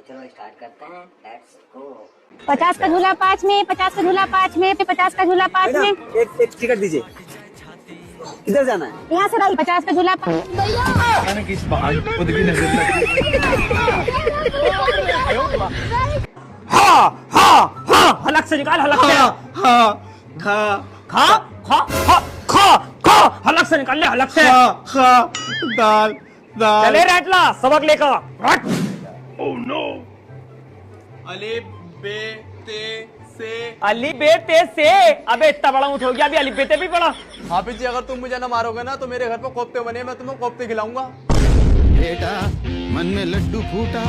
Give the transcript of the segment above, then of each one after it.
तो चलो स्टार्ट करते हैं, लेट्स गो। 50 का झूला 5 में, 50 का झूला 5 में, 50 का झूला 5 में। एक टिकट दीजिए। किधर जाना है? यहाँ से राइट। 50 का झूला किस बाहर खुद की नजर हलक से निकाल, हलक से। हलक से निकाल ले, हलक से। दाल दाल। चले रैटला, सबक लेकर। Oh no. अलिफ बे ते से। अली बेते से। अबे इतना बड़ा ऊँट हो गया, अभी अली बेते भी पड़ा। हाफिज जी, अगर तुम मुझे ना मारोगे ना तो मेरे घर पे कोफ्ते बने, मैं तुम्हें कोफ्ते खिलाऊंगा। बेटा मन में लड्डू फूटा।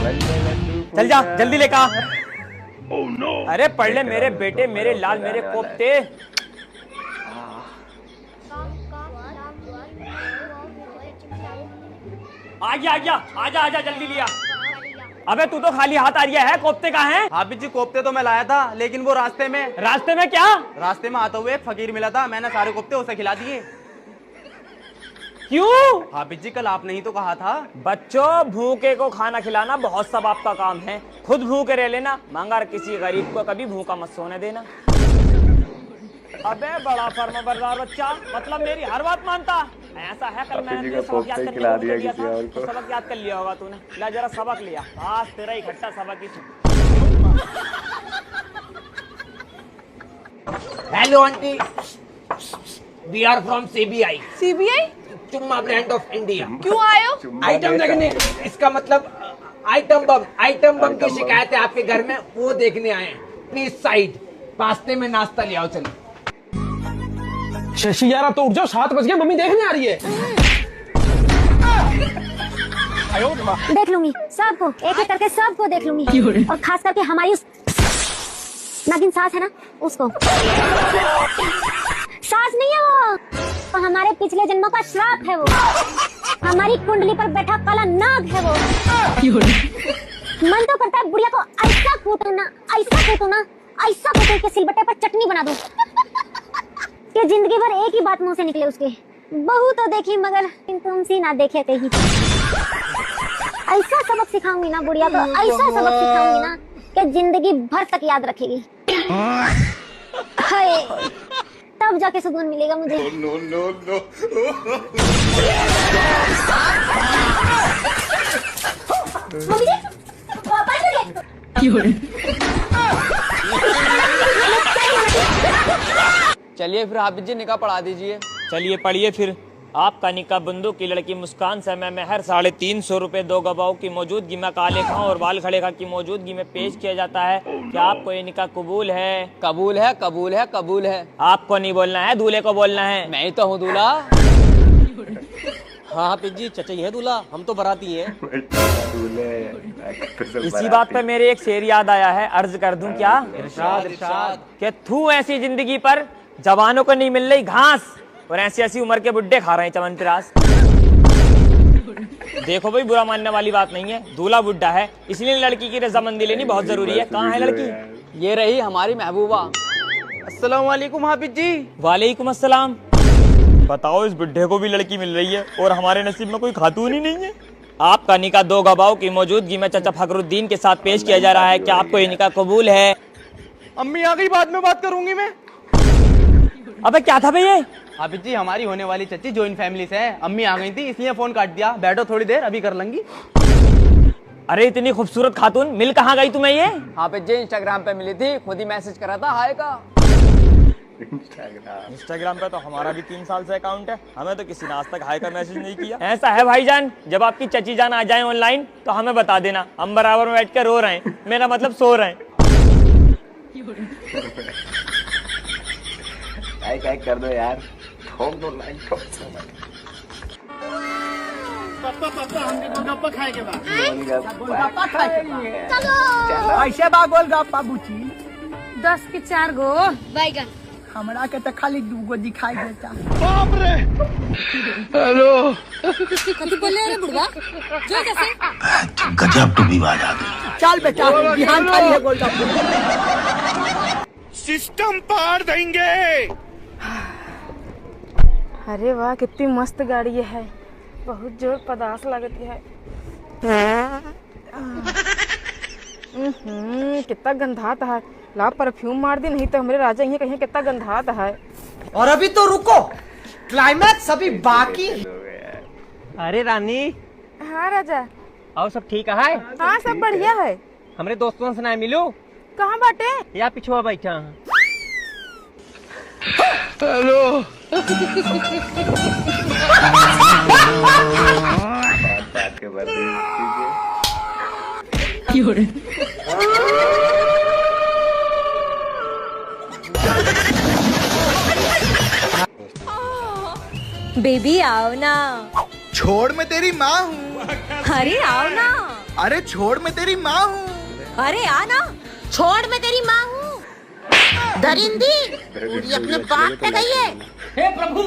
चल जा, जल्दी लेकर। Oh no. अरे पढ़ ले मेरे बेटे, मेरे लाल, मेरे कोफ्ते। आ गया, आजा जल्दी लिया। अबे तू तो खाली हाथ आ रहा है, कोफ्ते कहाँ हैं? हाफिज जी, कोफ्ते तो मैं लाया था, लेकिन वो रास्ते में क्या? रास्ते में आते हुए एक फकीर मिला था, मैंने सारे कोफ्ते उसे खिला दिए। क्यों? हाफिज जी, कल आपने ही तो कहा था। बच्चों, भूखे को खाना खिलाना बहुत सवाब का काम है। खुद भूखे रह लेना, मगर किसी गरीब को कभी भूखा मत सोने देना। अबे बड़ा फर्माबरदार बच्चा, मतलब मेरी हर बात मानता। ऐसा है, कल मैंने तुझे सबक याद करके दिया था, तो सबक याद कर लिया होगा तूने। ला जरा सबक लिया, आज तेरा इकट्ठा सबक ही। Hello aunty, we are from CBI. CBI? चुम्मा ब्रांड ऑफ इंडिया। क्यों आए हो? आइटम देखने, इसका मतलब आइटम बम की शिकायत है आपके घर में, वो देखने आए हैं। प्लीज साइड, पास्ते में नाश्ता ले आओ। चलो शशि यार, तो उठ जाओ, 7 बज गए, मम्मी देखने आ रही है। देख लूंगी सबको, एक एक करके सबको देख लूंगी, और खास करके हमारी उस नागिन सास है ना, उसको। सास नहीं है वो, तो हमारे पिछले जन्मों का श्राप है वो। हमारी कुंडली पर बैठा काला नाग है वो। मन तो करता है बुढ़िया को ऐसा कूटूं ना, ऐसा कूटूं कि सिलबट्टे पर चटनी बना दूं, कि जिंदगी भर एक ही बात मुंह से निकले उसके। बहू तो देखी मगर तुमसी ना देखे कहीं। ऐसा सबक सिखाऊंगी ना बुढ़िया को, ऐसा सबक सिखाऊंगी ना कि जिंदगी भर तक याद रखेगी। हाय, तब जाके सुकून मिलेगा मुझे। No no no. Mummy ji, papa ji. चलिए फिर हाफिज जी, निकाह पढ़ा दीजिए। चलिए पढ़िए फिर। आपका निकाह बंदूक की लड़की मुस्कान समय में हर 350 रुपए 2 गवाहों की मौजूदगी में काले खां और बाल खड़े खां की मौजूदगी में पेश किया जाता है। क्या आपको ये निकाह कबूल है? कबूल है, कबूल है, कबूल है। आपको नहीं बोलना है, दूल्हे को बोलना है। मैं ही तो हूँ दूल्हा। हाँ हाफिज जी, चचा ही है दूल्हा, हम तो बराती हैं। इसी बात पे मेरे एक शेर याद आया है, अर्ज कर दूं क्या? इरशाद इरशाद। कि थू ऐसी जिंदगी पर जवानों को नहीं मिल रही घास, और ऐसी उम्र के बुड्ढे खा रहे हैं चमनप्रास। देखो भाई, बुरा मानने वाली बात नहीं है, दूल्हा बुड्ढा है, इसलिए लड़की की रजामंदी लेनी बहुत जरूरी है। कहाँ है लड़की? ये रही हमारी महबूबा। अस्सलाम वालेकुम हाफिज जी। वालेकुम अस्सलाम। बताओ, इस बुड्ढे को भी लड़की मिल रही है और हमारे नसीब में कोई खातून ही नहीं है। आपका निकाह 2 गवाहों की मौजूदगी में चाचा फखरुद्दीन के साथ पेश किया जा रहा है। क्या आपको ये निकाह कबूल है? अम्मी आ गई, बाद में बात करूंगी मैं। अबे क्या था भाई ये? हाफिज जी, हमारी होने वाली चच्ची जॉइंट फैमिली से है, अम्मी आ गई थी इसलिए फोन काट दिया। बैठो थोड़ी देर, अभी कर लेंगी। अरे इतनी खूबसूरत खातून मिल कहाँ गई तुम्हें ये? हाफिज जी, इंस्टाग्राम पे मिली थी, खुद ही मैसेज करा था हाय का। इंस्टाग्राम पे तो हमारा भी 3 साल से अकाउंट है, हमें तो किसी ने आज तक हाय का मैसेज नहीं किया। ऐसा है भाईजान, जब आपकी चची जान आ जाए ऑनलाइन तो हमें बता देना, हम बराबर में बैठ कर रो रहे हैं, मेरा मतलब सो रहे हैं। लाइक कर दो यार, ठोक दो लाइक, ठोक दो। पापा हमने गोलगप्पा खाए के बाद। गोलगप्पा खाएंगे। चलो ऐसे बा गोलगप्पा बुची 10 के 4 गो बैगन। हमरा के तो खाली 2 गो दिखाई देता। बाप रे। हेलो। कथी बोले रे बुढ़वा? जो कैसे? गजब टू विवाद आ गई। चल बेटा, बिहान खाली है गोलगप्पा। सिस्टम पार देंगे। अरे वाह, कितनी मस्त गाड़ी है, बहुत जोर पदार्थ लगती है। कितना गंधाता है। ला परफ्यूम मार दी, नहीं तो हमारे राजा यहाँ कहीं कितना गंधाता है। और अभी तो रुको, क्लाइमैक्स अभी बाकी। अरे रानी, हाँ राजा। और सब ठीक है? हाँ सब बढ़िया है। हमरे दोस्तों से ना मिलू? कहाँ बाटे? या पिछुआ बैठा। हेलो। बात के बाद बेबी आओ ना। छोड़ मैं तेरी माँ हूँ। अरे आओ ना। अरे छोड़ मैं तेरी माँ हूँ। अरे आ ना। छोड़ मैं तेरी माँ हूँ। दरिंदी पूरी अपने बाप पे गई है। हे प्रभु,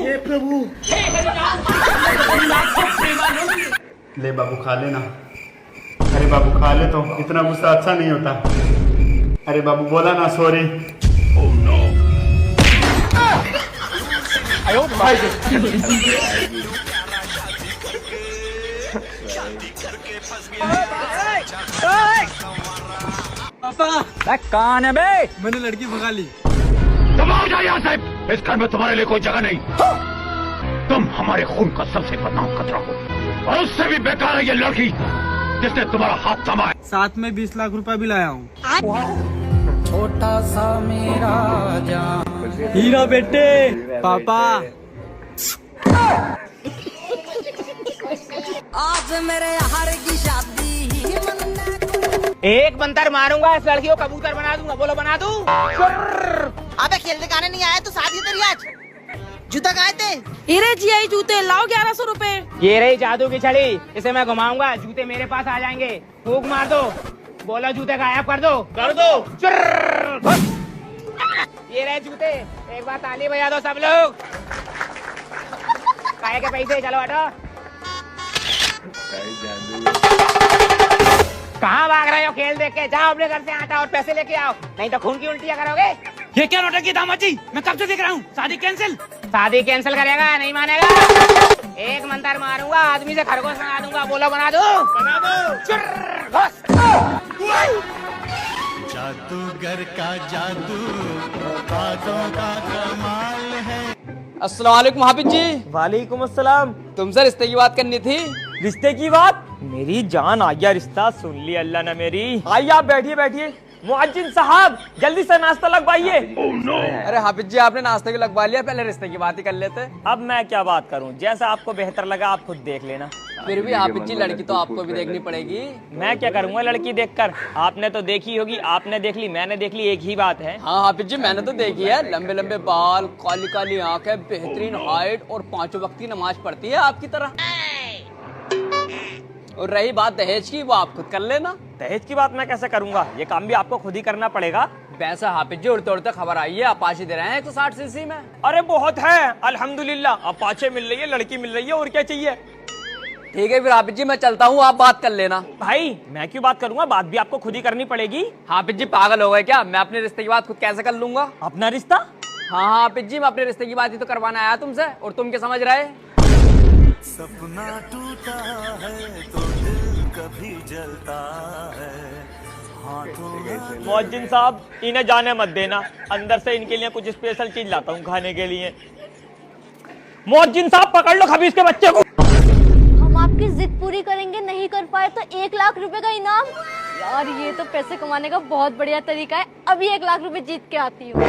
ले बाबू खा लेना। अरे बाबू खा ले, तो इतना गुस्सा अच्छा नहीं होता। अरे बाबू बोला ना सॉरी। कान है बे, मैंने लड़की भगा ली। दबाओ जाओ यहाँ से, इस घर में तुम्हारे लिए कोई जगह नहीं। तुम हमारे खून का सबसे बदनाम खतरा हो, और उससे भी बेकार है ये लड़की जिसने तुम्हारा हाथ थामा है। साथ में 20 लाख रुपए भी लाया हूँ। छोटा सा मेरा जान। हीरा बेटे। पापा आज मेरे हर की शादी। एक मंतर मारूंगा, इस लड़की को कबूतर बना दूंगा। बोलो बना दूं? अबे खेलने गाने नहीं आए तो शादी तेरी आज। जूता गाए थे? अरे जी आई जूते लाओ 1100 रुपए। ये रही जादू की छड़ी, इसे मैं घुमाऊंगा, जूते मेरे पास आ जाएंगे। फूंक मार दो, बोला जूते गायब कर दो। कर दो। ये रहे जूते, एक बार ताली बजा दो सब लोग। काहे के पैसे, चलो हटो। कहाँ भाग रहे हो खेल देख के? जाओ अपने घर से आटा और पैसे लेके आओ, नहीं तो खून की उल्टियाँ करोगे। ये क्या नौटंकी दामाद जी? मैं कब से देख रहा हूँ। शादी कैंसिल। शादी कैंसिल करेगा? नहीं मानेगा। एक मंत्र मारूंगा, आदमी से खरगोश बना दूंगा। बोलो बना दो। बना दो। जादूगर का जादू, बातों का कमाल है। अस्सलाम वालेकुम हाफिज जी। वालेकुम अस्सलाम। तुमसे रिश्ते की बात करनी थी। रिश्ते की बात? मेरी जान आ गया रिश्ता, सुन ली अल्लाह ने मेरी। आइए आप बैठिए बैठिए। मुअज्जिन साहब जल्दी से नाश्ता लगवाइए। अरे हाफिज जी, आपने नाश्ते भी लगवा लिया, पहले रिश्ते की बात ही कर लेते। अब मैं क्या बात करूं, जैसा आपको बेहतर लगा आप खुद देख लेना। फिर भी हाफिज जी, लड़की तो आपको भी देखनी पड़ेगी। मैं क्या करूंगा लड़की देखकर? आपने तो देखी होगी, आपने देख ली, मैंने देख ली, एक ही बात है। हाँ हाफिज जी, मैंने तो देखी है। लंबे लंबे बाल, काली काली आंखें, बेहतरीन हाइट और 5 वक्त की नमाज पढ़ती है आपकी तरह। और रही बात दहेज की, वो आप खुद कर लेना। दहेज की बात मैं कैसे करूंगा? ये काम भी आपको खुद ही करना पड़ेगा। वैसा हाफिज जी, उड़ते उड़ते खबर आई है अपाचे दे रहे हैं 160 सीसी में। अरे बहुत है, अल्हम्दुलिल्लाह। अपाचे मिल रही है, लड़की मिल रही है, और क्या चाहिए? ठीक है फिर हाफिज जी, मैं चलता हूँ, आप बात कर लेना। भाई मैं क्यों बात करूंगा, बात भी आपको खुद ही करनी पड़ेगी। हाफिज जी पागल हो गए क्या? मैं अपने रिश्ते की बात खुद कैसे कर लूंगा? अपना रिश्ता? हाँ हाँ हाफिज जी, मैं अपने रिश्ते की बात ही तो करवाना आया तुमसे, और तुम क्या समझ रहे? सपना टूटा है तो दिल कभी जलता है। मुअज्जिन साहब इन्हें जाने मत देना, अंदर से इनके लिए कुछ स्पेशल चीज लाता हूँ खाने के लिए। मुअज्जिन साहब पकड़ लो खबीज के बच्चे को। हम आपकी जिद पूरी करेंगे, नहीं कर पाए तो 1 लाख रुपए का इनाम। यार ये तो पैसे कमाने का बहुत बढ़िया तरीका है। अभी 1 लाख रुपए जीत के आती हूँ।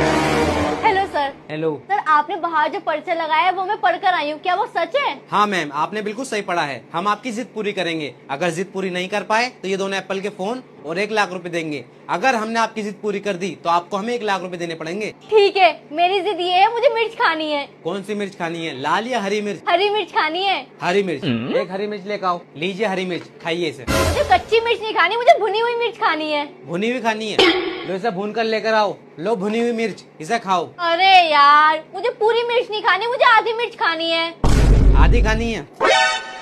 Hello sir. हेलो सर, आपने बाहर जो पर्चा लगाया है वो मैं पढ़कर आई हूँ, क्या वो सच है? हाँ मैम, आपने बिल्कुल सही पढ़ा है। हम आपकी जिद पूरी करेंगे। अगर जिद पूरी नहीं कर पाए तो ये दोनों एप्पल के फोन और 1 लाख रुपए देंगे। अगर हमने आपकी जिद पूरी कर दी तो आपको हमें 1 लाख रुपए देने पड़ेंगे। ठीक है, मेरी जिद ये है, मुझे मिर्च खानी है। कौन सी मिर्च खानी है, लाल या हरी मिर्च? हरी मिर्च खानी है। हरी मिर्च, एक हरी मिर्च लेकर आओ। लीजिए हरी मिर्च, खाइए इसे। मुझे कच्ची मिर्च नहीं खानी, मुझे भुनी हुई मिर्च खानी है। भुनी हुई खानी है? लो इसे भून कर लेकर आओ। लो भुनी हुई मिर्च, इसे खाओ। अरे यार, मुझे पूरी मिर्च नहीं खानी, मुझे आधी मिर्च खानी है। आधी खानी है?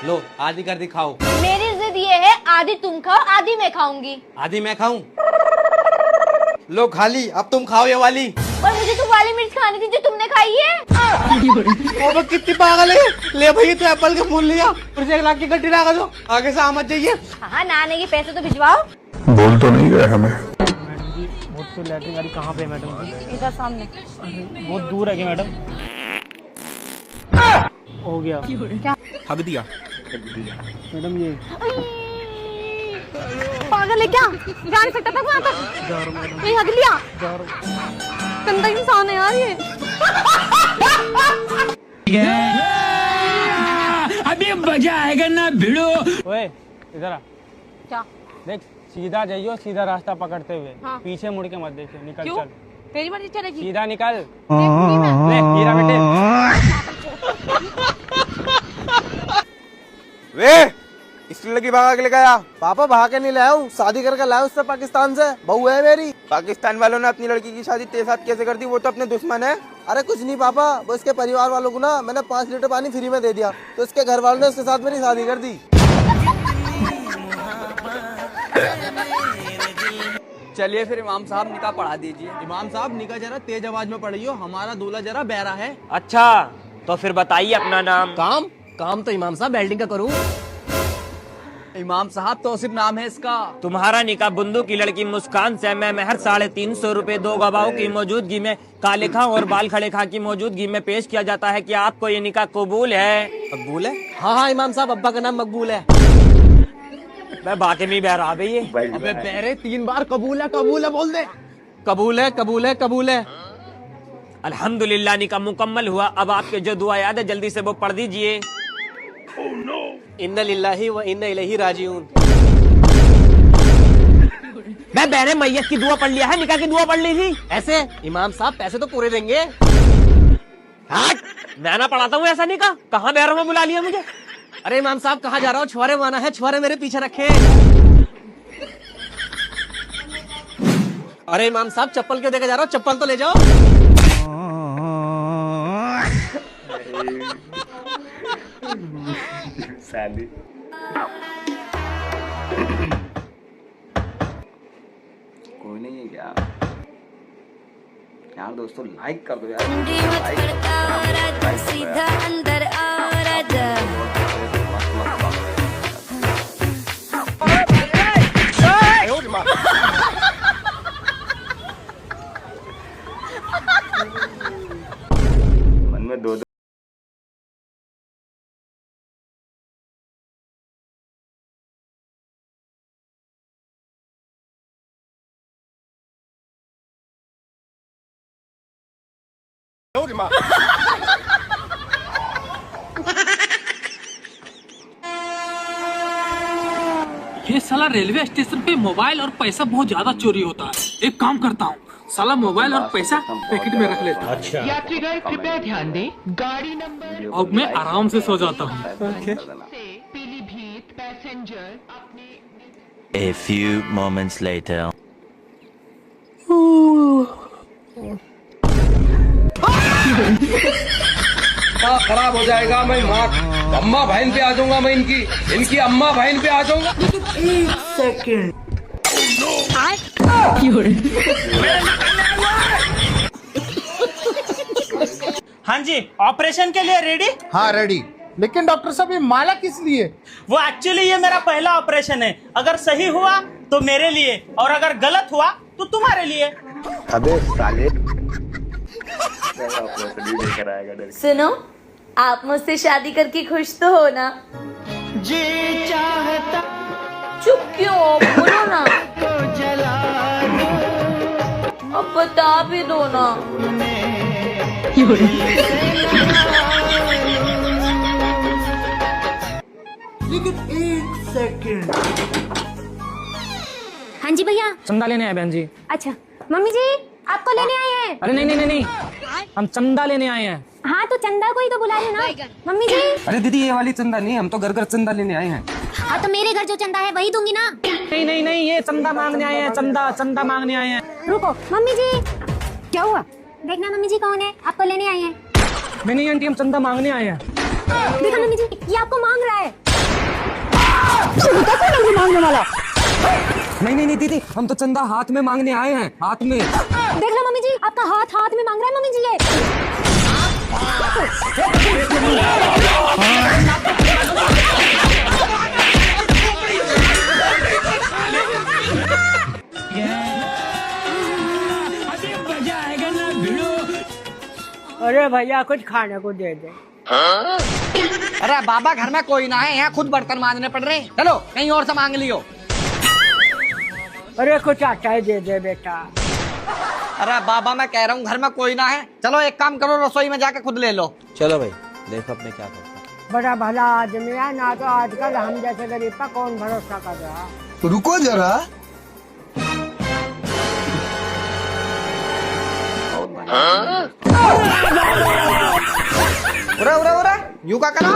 लो आधी कर दी, खाओ। मेरी जिद ये है, आधी तुम खाओ, आधी मैं खाऊंगी। आधी मैं खाऊं? लो खा ली, अब तुम खाओ ये वाली। पर मुझे तो वाली मिर्च खानी थी जो तुमने खाई है। ओ कितनी पागल है। ले भैया तो एप्पल के फोन लिया, फिर से 1 लाख की गड्डी लगा दो। आगे से आमद चाहिए। हाँ, नाने के पैसे तो भिजवाओ। बोल तो नहीं गए हमें। बहुत तो लैट्रिन गाड़ी कहाँ पे मैडम जी? इधर सामने। बहुत दूर है क्या मैडम? हो गया। क्या? हक दिया। मैडम ये पागल है क्या? जा नहीं सकता था वहाँ तक? ये हग लिया। गंदा इंसान है यार ये। अभी मजा आएगा ना भिड़ो। ओए इधर आ। क्या? देख सीधा जाइयो, सीधा रास्ता पकड़ते हुए। हाँ। पीछे मुड़ के मत देखियो, निकल क्यों? चल। तेरी मर्जी चलेगी। सीधा निकल। देखूंगी मैं। ले हीरा बेटे। वे इस लड़की भगा के लेके आया। पापा भगा के नहीं लाया हूँ, शादी करके लाया उससे पाकिस्तान से। बहू है मेरी। पाकिस्तान वालों ने अपनी लड़की की शादी तेरे साथ कैसे कर दी? वो तो अपने दुश्मन है। अरे कुछ नहीं पापा, वो इसके परिवार वालों को ना मैंने 5 लीटर पानी फ्री में दे दिया, तो इसके घर वालों ने उसके साथ मेरी शादी कर दी। चलिए फिर इमाम साहब निकाह पढ़ा दीजिए। इमाम साहब निकाह जरा तेज आवाज में पढ़ियो, हमारा दूल्हा जरा बहरा है। अच्छा तो फिर बताइए अपना नाम। काम तो इमाम साहब वेल्डिंग का करूँ। इमाम साहब तो सिर्फ नाम है इसका। तुम्हारा निकाह बुंदू की लड़की मुस्कान से मैं महर 350 रुपए 2 गवाहों की मौजूदगी में काले खां और बाल खड़े खां की मौजूदगी में पेश किया जाता है कि आपको ये निकाह कबूल है? मकबूल है? हाँ इमाम साहब, अब्बा का नाम मकबूल है। मैं बाकी में बहरा भैया। अबे बहरे 3 बार कबूल है बोल दे। कबूल है कबूल है कबूल है। अल्हम्दुलिल्लाह निकाह मुकम्मल हुआ। अब आपके जो दुआ याद है जल्दी से वो पढ़ दीजिए। इन्ना लिल्लाही व इन्ना इलैहि राजिऊन। मैं बहरे मैयत की दुआ पढ़ लिया है, निकाह की दुआ पढ़ ली थी। ऐसे इमाम साहब पैसे तो पूरे देंगे। मैं ना पढ़ाता हूँ ऐसा निकाह। कहाँ बहरों में बुला लिया मुझे? अरे इमाम साहब कहाँ जा रहा हो? छुआरे माना है, छुआरे मेरे पीछे रखे। अरे इमाम साहब चप्पल क्यों देके जा रहा हो? चप्पल तो ले जाओ। साली कोई नहीं है क्या यार? दोस्तों लाइक कर दो यार। सीधा अंदर आ राजा। मन में दो ये साला रेलवे स्टेशन पे मोबाइल और पैसा बहुत ज्यादा चोरी होता है। एक काम करता हूँ, साला मोबाइल और पैसा पैकेट में रख लेता हूँ। अच्छा। यात्रीगण कृपया ध्यान दें, गाड़ी नंबर अब मैं आराम से सो जाता हूँ। पीलीभीत पैसेंजर अपने। A few moments later. खराब हो जाएगा। मैं अम्मा बहन पे आ जाऊंगा। मैं इनकी अम्मा बहन पे आ जाऊंगा। 1 सेकंड। हाँ जी, ऑपरेशन के लिए रेडी? हाँ रेडी। लेकिन डॉक्टर साहब ये माला किस लिए? वो एक्चुअली ये मेरा पहला ऑपरेशन है। अगर सही हुआ तो मेरे लिए, और अगर गलत हुआ तो तुम्हारे लिए। अबे साले सुनो, आप मुझसे शादी करके खुश तो हो ना? जी चाहता चुप क्यों? बोलो ना। अब बता भी दो ना। लेकिन 1 सेकंड। हाँ जी भैया। चंदा लेने आए बहन जी। अच्छा मम्मी जी आपको लेने आए हैं। अरे नहीं, हम चंदा लेने आए हैं। हाँ तो चंदा को ही तो बुला लो ना मम्मी जी। अरे दीदी ये वाली चंदा नहीं, हम तो घर घर चंदा लेने आए हैं। हाँ तो मेरे घर जो चंदा है वही दूंगी ना। नहीं, ये चंदा मांगने आए हैं। चंदा मांगने आए हैं। रुको मम्मी जी। क्या हुआ? देखना मम्मी जी कौन है, आपको लेने आए हैं। नहीं आंटी, हम चंदा मांगने आए हैं। देखा मम्मी जी, ये आपको मांग रहा है। मांगने वाला। नहीं दीदी, हम तो चंदा हाथ में मांगने आए हैं, हाथ में। देख लो मम्मी जी, आपका हाथ में मांग रहा है मम्मी जी ये। अरे भैया कुछ खाने को दे दे। अरे बाबा घर में कोई ना है, यहाँ खुद बर्तन मांजने पड़ रहे हैं। चलो कहीं और से मांग लियो। अरे कुछ आटा ही दे दे बेटा। अरे बाबा मैं कह रहा हूँ घर में कोई ना है, चलो एक काम करो रसोई में जाके खुद ले लो। चलो भाई देखो अपने क्या करते हैं। बड़ा भला आदमी है ना, तो आजकल हम जैसे गरीब पर कौन भरोसा कर रहा। रुको जरा। उरे यू का करा,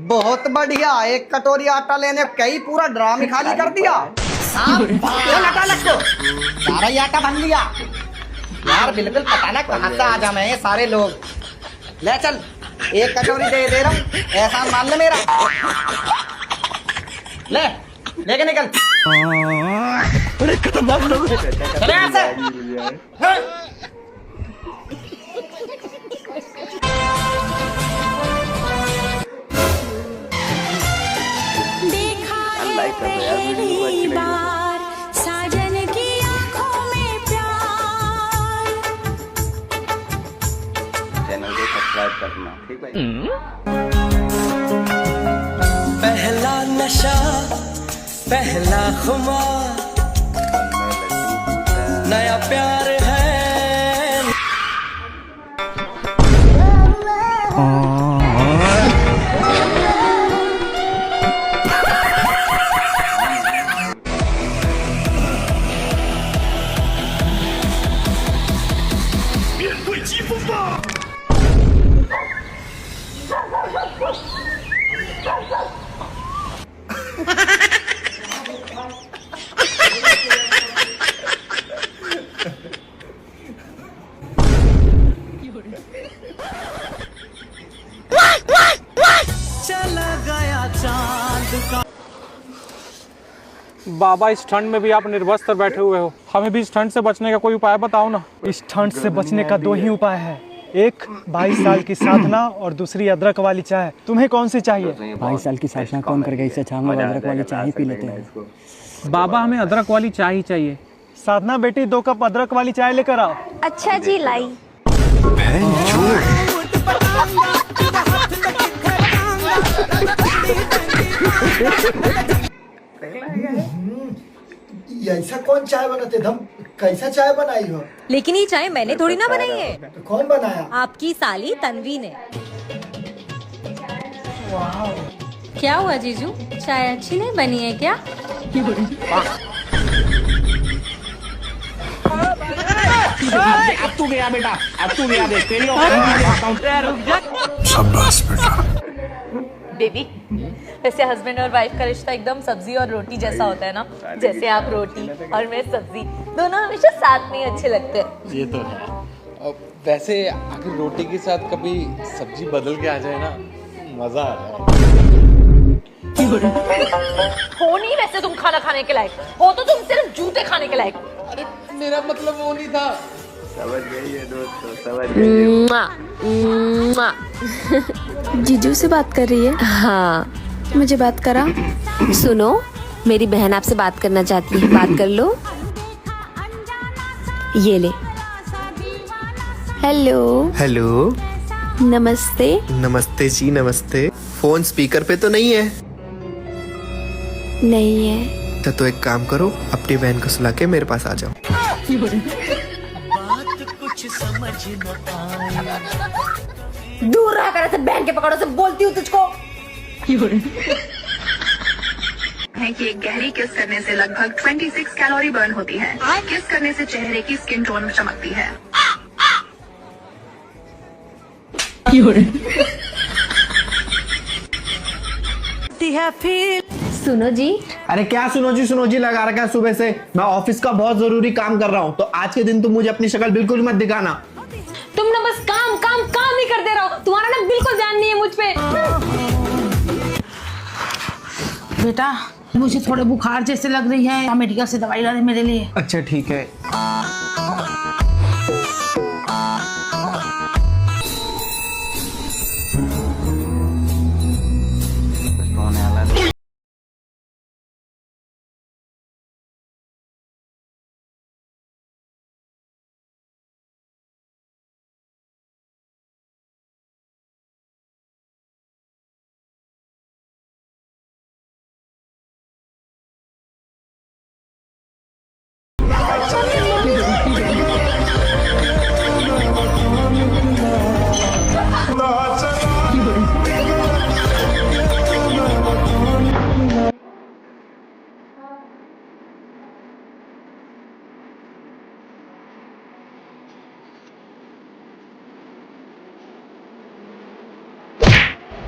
बहुत बढ़िया। एक कटोरी आटा लेने कई पूरा ड्राम ही खाली कर दिया। सारा ही आटा बन लिया यार, बिल्कुल पता ना कहाँ से आ जाए ये सारे लोग। ले चल एक कटोरी दे रहा हूँ, एहसान मान ले मेरा। ले लेके निकल। अरे खतरनाक लोग हैं। चले यहाँ से। लाइक कर दो यार, वीडियो को अच्छी लगी। साजन की आंखों में प्यार। चैनल को सब्सक्राइब करना, ठीक भाई। पहला नशा पहला खुमार, नया प्यार है। चला गया चांद का। बाबा इस ठंड में भी आप निर्वस्त्र बैठे हुए हो, हमें भी इस ठंड से बचने का कोई उपाय बताओ ना। इस ठंड से बचने का दो ही उपाय है, एक 22 साल की साधना और दूसरी अदरक वाली चाय। तुम्हें कौन सी चाहिए? 22 साल की साधना कौन करके, इससे अच्छा हम अदरक वाली चाय ही पी लेते हैं। बाबा हमें अदरक वाली चाय ही चाहिए। साधना बेटी 2 कप अदरक वाली चाय लेकर आओ। अच्छा जी लाई। ऐसा कौन चाय बनाते धम, कैसा चाय बनाई हो? लेकिन ये चाय मैंने थोड़ी ना बनाई है, तो कौन बनाया? आपकी साली तन्वी ने। क्या हुआ जीजू, चाय अच्छी नहीं बनी है क्या? अब तू गया बेटा, अब तू गया देख तेरी शाबाश बेटा। बेबी, वैसे हस्बैंड और वाइफ का रिश्ता एकदम सब्जी और रोटी जैसा होता है ना। जैसे आप रोटी और मैं सब्जी, दोनों हमेशा साथ में ही अच्छे लगते हैं। ये तो है। वैसे अगर रोटी के साथ कभी सब्जी बदल के आ जाए ना, मजा आ जाए। हो नहीं वैसे तुम खाना खाने के लायक, हो तो तुम सिर्फ जूते खाने के लायक। अरे मेरा मतलब वो नहीं था। समझ गई है दोस्तों, समझ गई। जीजू से बात कर रही है? हाँ मुझे बात करा। सुनो मेरी बहन आपसे बात करना चाहती है, बात कर लो। ये ले। हेलो। हेलो। नमस्ते। नमस्ते जी नमस्ते। फोन स्पीकर पे तो नहीं है? नहीं है। तो एक काम करो, अपनी बहन को सुला के मेरे पास आ जाओ। कुछ समझ न आया। दूर रहा कर ऐसे बहन के पकड़ों से, बोलती हूँ तुझको। है कि एक गहरी किस करने से लगभग 26 कैलोरी बर्न होती है। किस करने से चेहरे की स्किन टोन चमकती है। सुनो जी। अरे क्या सुनो जी लगा रखा है सुबह से। मैं ऑफिस का बहुत जरूरी काम कर रहा हूँ, तो आज के दिन तुम मुझे अपनी शक्ल बिल्कुल मत दिखाना। तुम ना बस काम काम काम ही करते रहो, तुम्हारा ना बिल्कुल ध्यान नहीं है मुझ पे। बेटा मुझे थोड़े बुखार जैसे लग रही है, मेडिकल से दवाई ला दे मेरे लिए। अच्छा ठीक है।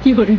है